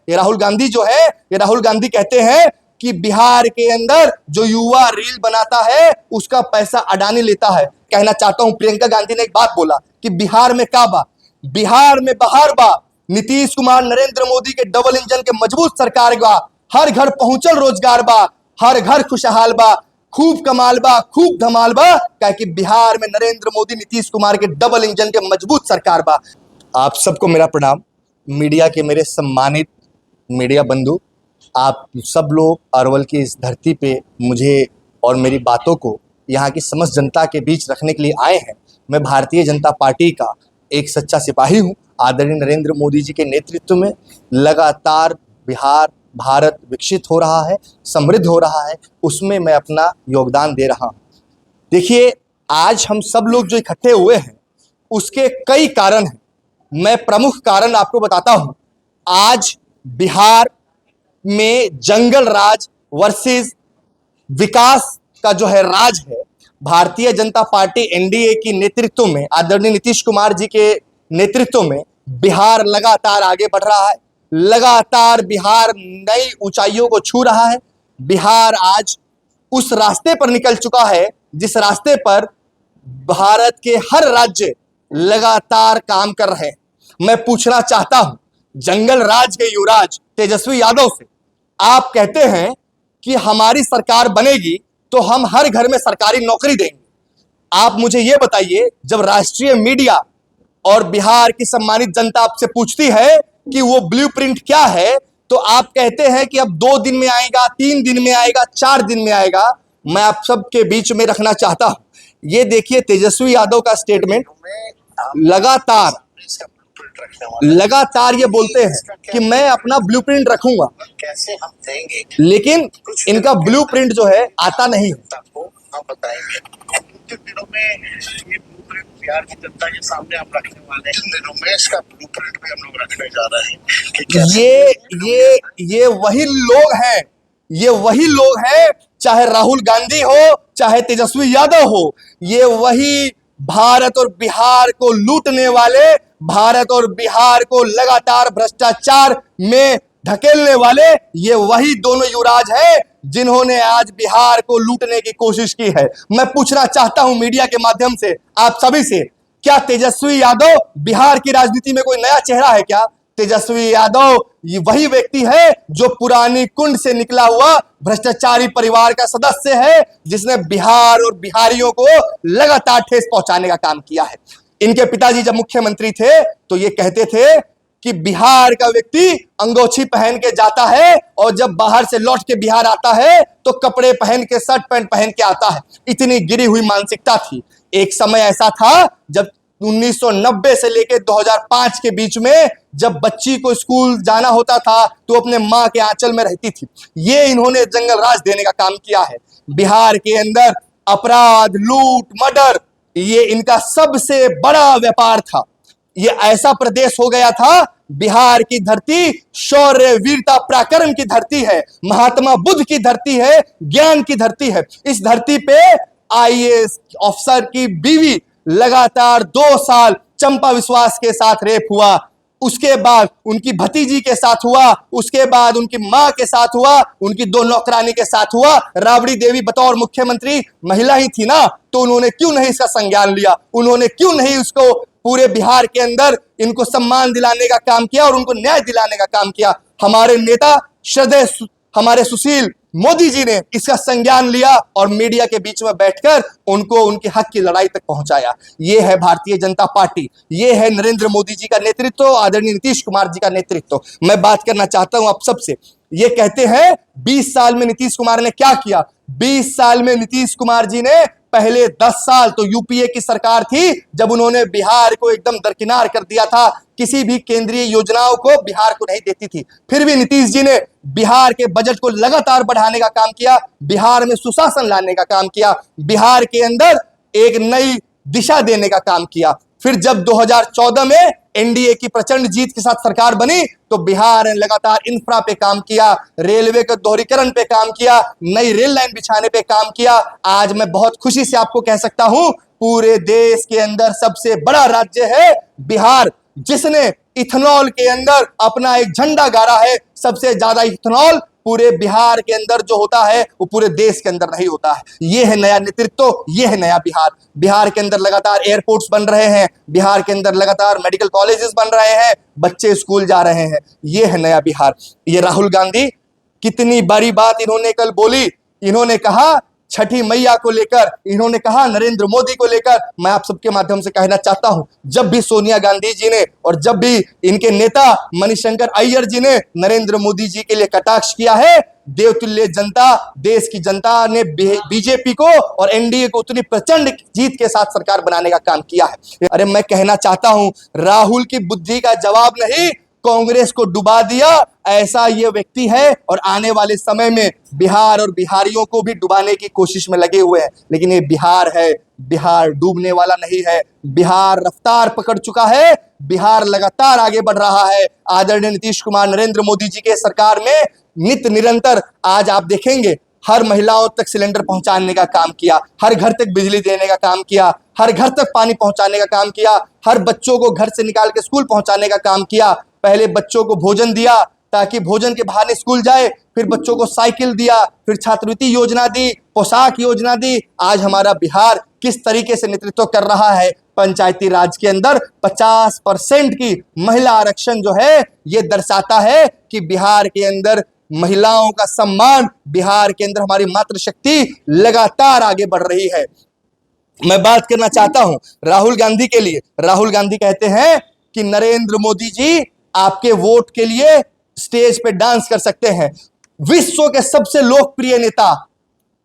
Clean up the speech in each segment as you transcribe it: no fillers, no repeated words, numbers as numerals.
ये राहुल गांधी जो है, ये राहुल गांधी कहते हैं कि बिहार के अंदर जो युवा रील बनाता है उसका पैसा अडानी लेता है। कहना चाहता हूं, प्रियंका गांधी ने एक बात बोला कि बिहार में का बा, बिहार में बहार बा, नीतीश कुमार नरेंद्र मोदी के डबल इंजन के मजबूत सरकार बा, हर घर पहुंचल रोजगार बा, हर घर खुशहाल बा, खूब कमाल बा, खूब धमाल बा, क्या कि बिहार में नरेंद्र मोदी नीतीश कुमार के डबल इंजन के मजबूत सरकार बा। आप सबको मेरा प्रणाम। मीडिया के मेरे सम्मानित मीडिया बंधु, आप सब लोग अरवल की इस धरती पे मुझे और मेरी बातों को यहाँ की समस्त जनता के बीच रखने के लिए आए हैं। मैं भारतीय जनता पार्टी का एक सच्चा सिपाही हूँ। आदरणीय नरेंद्र मोदी जी के नेतृत्व में लगातार बिहार, भारत विकसित हो रहा है, समृद्ध हो रहा है, उसमें मैं अपना योगदान दे रहा हूँ। देखिए, आज हम सब लोग जो इकट्ठे हुए हैं उसके कई कारण हैं। मैं प्रमुख कारण आपको बताता हूं। आज बिहार में जंगल राज वर्सेस विकास का जो है राज है। भारतीय जनता पार्टी एनडीए की नेतृत्व में, आदरणीय नीतीश कुमार जी के नेतृत्व में बिहार लगातार आगे बढ़ रहा है। लगातार बिहार नई ऊंचाइयों को छू रहा है। बिहार आज उस रास्ते पर निकल चुका है जिस रास्ते पर भारत के हर राज्य लगातार काम कर रहे हैं। मैं पूछना चाहता हूं जंगल राज के युवराज तेजस्वी यादव से, आप कहते हैं कि हमारी सरकार बनेगी तो हम हर घर में सरकारी नौकरी देंगे। आप मुझे यह बताइए, जब राष्ट्रीय मीडिया और बिहार की सम्मानित जनता आपसे पूछती है कि वो ब्लूप्रिंट क्या है, तो आप कहते हैं कि अब 2 दिन में आएगा, 3 दिन में आएगा, 4 दिन में आएगा। मैं आप सबके बीच में रखना चाहता हूं, ये देखिए तेजस्वी यादव का स्टेटमेंट। लगातार ये बोलते हैं कि मैं अपना ब्लूप्रिंट रखूंगा, कैसे हम देंगे, लेकिन इनका ब्लूप्रिंट जो है आता नहीं है। हम बताएंगे कुछ दिनों में ये ब्लूप्रिंट बिहार की जनता के सामने हम रखने वाले हैं। इन दिनों में इसका ब्लूप्रिंट भी हम लोग रखने जा रहे हैं कि कैसे ये वही लोग हैं, ये वही लोग हैं, चाहे राहुल गांधी हो, चाहे तेजस्वी यादव हो, ये वही भारत और बिहार को लूटने वाले, भारत और बिहार को लगातार भ्रष्टाचार में धकेलने वाले, ये वही दोनों युवराज हैं जिन्होंने आज बिहार को लूटने की कोशिश की है। मैं पूछना चाहता हूं मीडिया के माध्यम से आप सभी से, क्या तेजस्वी यादव बिहार की राजनीति में कोई नया चेहरा है क्या? तेजस्वी यादव ये वही व्यक्ति है जो पुरानी कुंड से निकला हुआ भ्रष्टाचारी परिवार का सदस्य है, जिसने बिहार और बिहारियों को लगातार ठेस पहुंचाने का काम किया है। इनके पिताजी जब मुख्यमंत्री थे तो ये कहते थे कि बिहार का व्यक्ति अंगोछी पहन के जाता है और जब बाहर से लौट के बिहार आता है तो कपड़े पहन के, शर्ट पैंट पहन के आता है। इतनी गिरी हुई मानसिकता थी। एक समय ऐसा था जब 1990 से लेकर 2005 के बीच में जब बच्ची को स्कूल जाना होता था तो अपने मां के आंचल में रहती थी। ये इन्होंने जंगल राज देने का काम किया है। बिहार के अंदर अपराध, लूट, मर्डर, ये इनका सबसे बड़ा व्यापार था। ये ऐसा प्रदेश हो गया था, बिहार की धरती शौर्य, वीरता, पराक्रम की धरती है, महात्मा बुद्ध की धरती है, ज्ञान की धरती है। इस धरती पे आईएएस अफसर की बीवी लगातार 2 साल चंपा विश्वास के साथ रेप हुआ, उसके बाद उनकी भतीजी के साथ हुआ, उसके बाद उनकी मां के साथ हुआ, उनकी 2 नौकरानी के साथ हुआ। राबड़ी देवी बतौर मुख्यमंत्री महिला ही थी ना, तो उन्होंने क्यों नहीं इसका संज्ञान लिया? उन्होंने क्यों नहीं उसको पूरे बिहार के अंदर इनको सम्मान दिलाने का काम किया और उनको न्याय दिलाने का काम किया? हमारे नेता श्रद्धेय हमारे सुशील मोदी जी ने इसका संज्ञान लिया और मीडिया के बीच में बैठकर उनको उनके हक की लड़ाई तक पहुंचाया। ये है भारतीय जनता पार्टी, ये है नरेंद्र मोदी जी का नेतृत्व, आदरणीय नीतीश कुमार जी का नेतृत्व। मैं बात करना चाहता हूं आप सबसे। ये कहते हैं 20 साल में नीतीश कुमार ने क्या किया? 20 साल में नीतीश कुमार जी ने, पहले 10 साल तो यूपीए की सरकार थी जब उन्होंने बिहार को एकदम दरकिनार कर दिया था, किसी भी केंद्रीय योजनाओं को बिहार को नहीं देती थी। फिर भी नीतीश जी ने बिहार के बजट को लगातार बढ़ाने का काम किया, बिहार में सुशासन लाने का काम किया, बिहार के अंदर एक नई दिशा देने का काम किया। फिर जब 2014 में एनडीए की प्रचंड जीत के साथ सरकार बनी तो बिहार ने लगातार इंफ्रा पे काम किया, रेलवे के दोहरीकरण पे काम किया, नई रेल लाइन बिछाने पे काम किया। आज मैं बहुत खुशी से आपको कह सकता हूं पूरे देश के अंदर सबसे बड़ा राज्य है बिहार। जिसने इथेनॉल के अंदर अपना एक झंडा गाड़ा है। सबसे ज्यादा इथेनॉल पूरे बिहार के अंदर जो होता है वो पूरे देश के अंदर नहीं होता है। ये है नया नेतृत्व, ये है नया बिहार। बिहार के अंदर लगातार एयरपोर्ट्स बन रहे हैं, बिहार के अंदर लगातार मेडिकल कॉलेजेस बन रहे हैं, बच्चे स्कूल जा रहे हैं। ये है नया बिहार। ये राहुल गांधी कितनी बड़ी बात इन्होंने कल बोली। इन्होंने कहा छठी मैया को लेकर, इन्होंने कहा नरेंद्र मोदी को लेकर। मैं आप सबके माध्यम से कहना चाहता हूं, जब भी सोनिया गांधी जी ने और जब भी इनके नेता मणिशंकर अय्यर जी ने नरेंद्र मोदी जी के लिए कटाक्ष किया है, देवतुल्य जनता, देश की जनता ने बीजेपी को और एनडीए को उतनी प्रचंड जीत के साथ सरकार बनाने का काम किया है। अरे मैं कहना चाहता हूं, राहुल की बुद्धि का जवाब नहीं, कांग्रेस को डुबा दिया ऐसा ये व्यक्ति है और आने वाले समय में बिहार और बिहारियों को भी डुबाने की कोशिश में लगे हुए हैं। लेकिन ये बिहार है, बिहार डूबने वाला नहीं है। बिहार रफ्तार पकड़ चुका है, बिहार लगातार आगे बढ़ रहा है। आदरणीय नीतीश कुमार, नरेंद्र मोदी जी के सरकार में नित्य निरंतर आज आप देखेंगे हर महिलाओं तक सिलेंडर पहुंचाने का काम किया, हर घर तक बिजली देने का काम किया, हर घर तक पानी पहुंचाने का काम किया, हर बच्चों को घर से निकाल के स्कूल पहुंचाने का काम किया। पहले बच्चों को भोजन दिया ताकि भोजन के बहाने स्कूल जाए, फिर बच्चों को साइकिल दिया, फिर छात्रवृत्ति योजना दी, पोशाक योजना दी। आज हमारा बिहार किस तरीके से नेतृत्व कर रहा है। पंचायती राज के अंदर 50% की महिला आरक्षण जो है, ये दर्शाता है कि बिहार के अंदर महिलाओं का सम्मान, बिहार के अंदर हमारी मातृशक्ति लगातार आगे बढ़ रही है। मैं बात करना चाहता हूं राहुल गांधी के लिए। राहुल गांधी कहते हैं कि नरेंद्र मोदी जी आपके वोट के लिए स्टेज पे डांस कर सकते हैं। विश्व के सबसे लोकप्रिय नेता,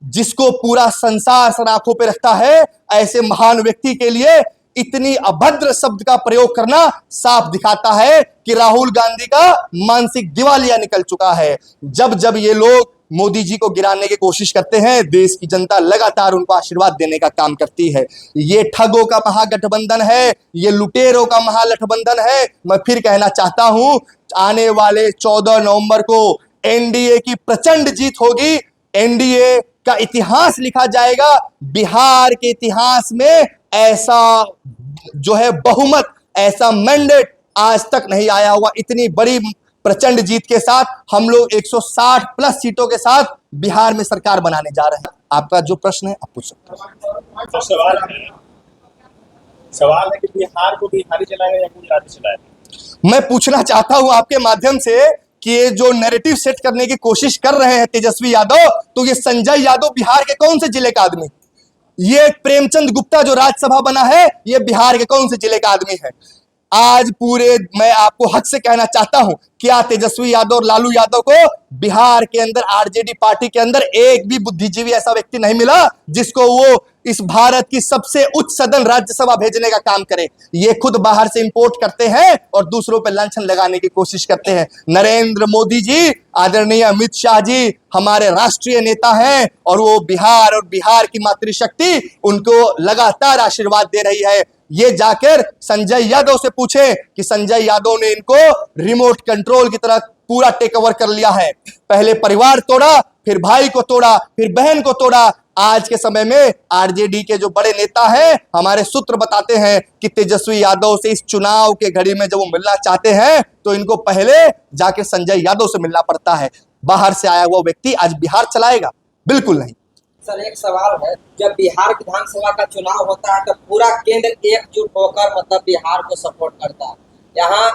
जिसको पूरा संसार सर आंखों पे रखता है, ऐसे महान व्यक्ति के लिए इतनी अभद्र शब्द का प्रयोग करना साफ दिखाता है कि राहुल गांधी का मानसिक दिवालिया निकल चुका है। जब जब ये लोग मोदी जी को गिराने की कोशिश करते हैं, देश की जनता लगातार उनको आशीर्वाद देने का काम करती है। ये ठगों का महागठबंधन है, ये लुटेरों का महागठबंधन है। मैं फिर कहना चाहता हूं, आने वाले 14 नवंबर को एनडीए की प्रचंड जीत होगी। एनडीए का इतिहास लिखा जाएगा। बिहार के इतिहास में ऐसा जो है बहुमत, ऐसा मैंडेट आज तक नहीं आया हुआ। इतनी बड़ी प्रचंड जीत के साथ हम लोग 160 प्लस सीटों के साथ बिहार में सरकार बनाने जा रहे हैं। आपका जो प्रश्न है आप पूछ सकते हैं। तो सवाल है कि बिहार को बिहारी चलाएगा या गुजराती चलाएगा। मैं पूछना चाहता हूं आपके माध्यम से कि ये जो नैरेटिव सेट करने की कोशिश कर रहे हैं तेजस्वी यादव, तो ये संजय यादव बिहार के कौन से जिले का आदमी? ये प्रेमचंद गुप्ता जो राज्यसभा बना है, ये बिहार के कौन से जिले का आदमी है? आज पूरे मैं आपको हक से कहना चाहता हूं, क्या तेजस्वी यादव और लालू यादव को बिहार के अंदर आरजेडी पार्टी के अंदर एक भी बुद्धिजीवी ऐसा व्यक्ति नहीं मिला जिसको वो इस भारत की सबसे उच्च सदन राज्यसभा भेजने का काम करे? ये खुद बाहर से इंपोर्ट करते हैं और दूसरों पर लांछन लगाने की कोशिश करते हैं। नरेंद्र मोदी जी, आदरणीय अमित शाह जी हमारे राष्ट्रीय नेता हैं और वो बिहार और बिहार की मातृशक्ति उनको लगातार आशीर्वाद दे रही है। ये जाकर संजय यादव से पूछे कि संजय यादव ने इनको रिमोट कंट्रोल की तरह पूरा टेक ओवर कर लिया है। पहले परिवार तोड़ा, फिर भाई को तोड़ा, फिर बहन को तोड़ा। आज के समय में आरजेडी के जो बड़े नेता हैं, हमारे सूत्र बताते हैं कि तेजस्वी यादव से इस चुनाव के घड़ी में जब वो मिलना चाहते हैं तो इनको पहले जाके संजय यादव से मिलना पड़ता है। बाहर से आया हुआ व्यक्ति आज बिहार चलाएगा? बिल्कुल नहीं। सर एक सवाल है, जब बिहार विधानसभा का चुनाव होता है तो पूरा केंद्र एकजुट होकर मतलब बिहार को सपोर्ट करता है। यहाँ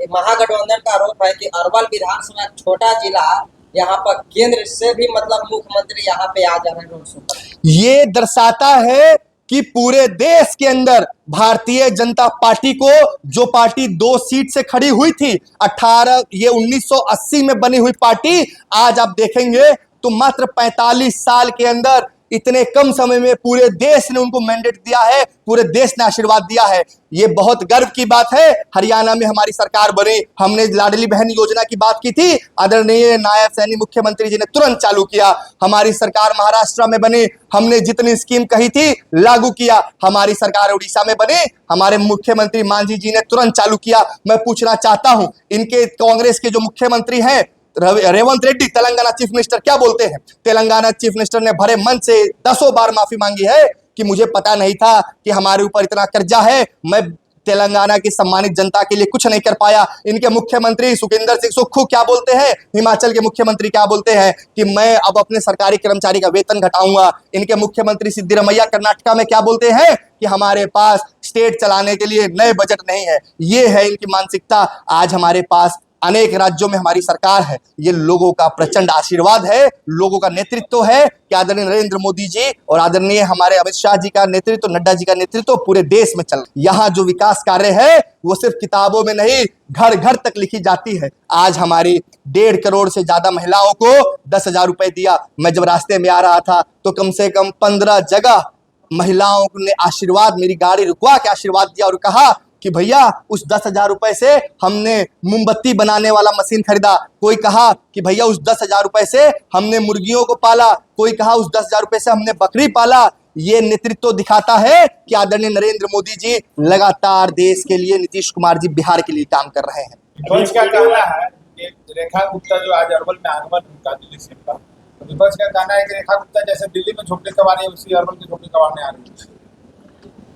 महागठबंधन का आरोप है कि अरवल विधानसभा छोटा जिला, यहाँ पर केंद्र से भी मतलब मुख्यमंत्री यहाँ पे आ जा रहे हैं रोड शो पर। ये दर्शाता है कि पूरे देश के अंदर भारतीय जनता पार्टी को, जो पार्टी 2 सीट से खड़ी हुई थी, 1980 में बनी हुई पार्टी, आज आप देखेंगे तो मात्र 45 साल के अंदर इतने कम समय में पूरे देश ने उनको मैंडेट दिया है, पूरे देश ने आशीर्वाद दिया है। ये बहुत गर्व की बात है। हरियाणा में हमारी सरकार बनी, हमने लाडली बहन योजना की बात की थी, आदरणीय नायब सैनी मुख्यमंत्री जी ने तुरंत चालू किया। हमारी सरकार महाराष्ट्र में बनी, हमने जितनी स्कीम कही थी लागू किया। हमारी सरकार उड़ीसा में बनी, हमारे मुख्यमंत्री मांझी जी ने तुरंत चालू किया। मैं पूछना चाहता हूं, इनके कांग्रेस के जो मुख्यमंत्री हैं रेवंत रेड्डी, तेलंगाना चीफ मिनिस्टर, क्या बोलते हैं? तेलंगाना चीफ मिनिस्टर ने भरे मन से 10 बार माफी मांगी है कि मुझे पता नहीं था कि हमारे ऊपर इतना कर्जा है। मैं तेलंगाना की सम्मानित जनता के लिए कुछ नहीं कर पाया। इनके मुख्यमंत्री सुखविंदर सिंह सुक्खू क्या बोलते हैं, हिमाचल के मुख्यमंत्री क्या बोलते हैं कि मैं अब अपने सरकारी कर्मचारी का वेतन घटाऊंगा। इनके मुख्यमंत्री सिद्धिरमैया कर्नाटका में क्या बोलते हैं कि हमारे पास स्टेट चलाने के लिए नए बजट नहीं है। ये है इनकी मानसिकता। आज हमारे पास अनेक राज्यों में हमारी सरकार है, ये लोगों का प्रचंड आशीर्वाद है, लोगों का नेतृत्व है कि आदरणीय नरेंद्र मोदी जी और आदरणीय हमारे अमित शाह जी का नेतृत्व, नड्डा जी का नेतृत्व पूरे देश में चल। यहाँ जो विकास कार्य है वो सिर्फ किताबों में नहीं, घर घर तक लिखी जाती है। आज हमारी 1.5 करोड़ से ज्यादा महिलाओं को 10,000 रुपए दिया। मैं जब रास्ते में आ रहा था तो कम से कम 15 जगह महिलाओं ने आशीर्वाद, मेरी गाड़ी रुकवा के आशीर्वाद दिया और कहा कि भैया उस 10,000 रुपए से हमने मोमबत्ती बनाने वाला मशीन खरीदा। कोई कहा कि भैया उस 10,000 रुपए से हमने मुर्गियों को पाला। कोई कहा उस 10,000 रुपए से हमने बकरी पाला। ये नेतृत्व दिखाता है कि आदरणीय नरेंद्र मोदी जी लगातार देश के लिए, नीतीश कुमार जी बिहार के लिए काम कर रहे हैं। विपक्ष का कहना है कि रेखा गुप्ता जो आज अरवल में आगमन उनका दिल्ली से का, विपक्ष का कहना है कि रेखा गुप्ता जैसे दिल्ली में झोपड़ी कबाड़ी उसी अरवल की झोपड़ी कबाड़ने आ रही है।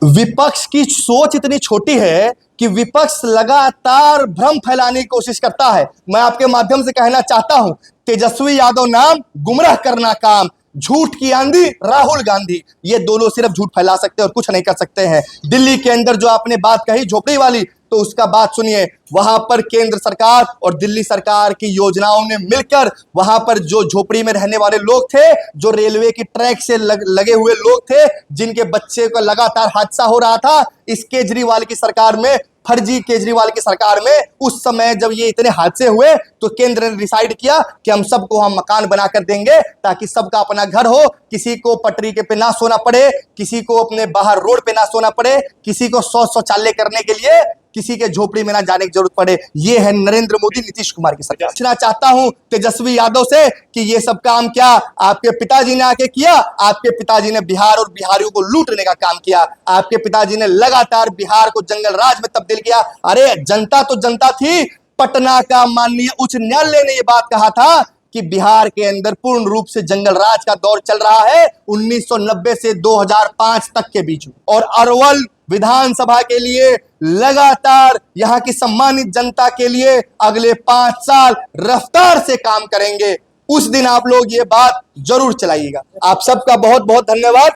विपक्ष की सोच इतनी छोटी है कि विपक्ष लगातार भ्रम फैलाने की कोशिश करता है। मैं आपके माध्यम से कहना चाहता हूं, तेजस्वी यादव नाम, गुमराह करना काम, झूठ की आंधी राहुल गांधी, ये दोनों सिर्फ झूठ फैला सकते हैं और कुछ नहीं कर सकते हैं। दिल्ली के अंदर जो आपने बात कही झोपड़ी वाली, तो उसका बात सुनिए। वहां पर केंद्र सरकार और दिल्ली सरकार की योजनाओं ने मिलकर वहां पर जो झोपड़ी में रहने वाले लोग थे, जो रेलवे की ट्रैक से लगे हुए लोग थे, जिनके बच्चे को लगातार हादसा हो रहा था, इस केजरीवाल की सरकार में, फर्जी केजरीवाल की सरकार में, उस समय जब ये इतने हादसे हुए तो केंद्र ने डिसाइड किया कि हम सबको हम मकान बनाकर देंगे ताकि सबका अपना घर हो, किसी को पटरी के पे ना सोना पड़े, किसी को अपने बाहर रोड पे ना सोना पड़े, किसी को शौचालय करने के लिए किसी के झोपड़ी में ना जाने की जरूरत पड़े। ये है नरेंद्र मोदी, नीतीश कुमार की सरकार। पूछना चाहता हूं तेजस्वी यादव से कि ये सब काम क्या आपके पिताजी ने आके किया? आपके पिताजी ने बिहार और बिहारियों को लूटने का काम किया। आपके पिताजी ने लगातार बिहार को जंगल राज में तब्दील किया। अरे जनता तो जनता थी। पटना का माननीय उच्च न्यायालय ने यह बात कहा था कि बिहार के अंदर पूर्ण रूप से जंगल राज का दौर चल रहा है 1990 से 2005 तक के बीच। और अरवल विधानसभा के लिए लगातार यहां की सम्मानित जनता के लिए अगले 5 साल रफ्तार से काम करेंगे। उस दिन आप लोग ये बात जरूर चलाइएगा। आप सबका बहुत बहुत धन्यवाद।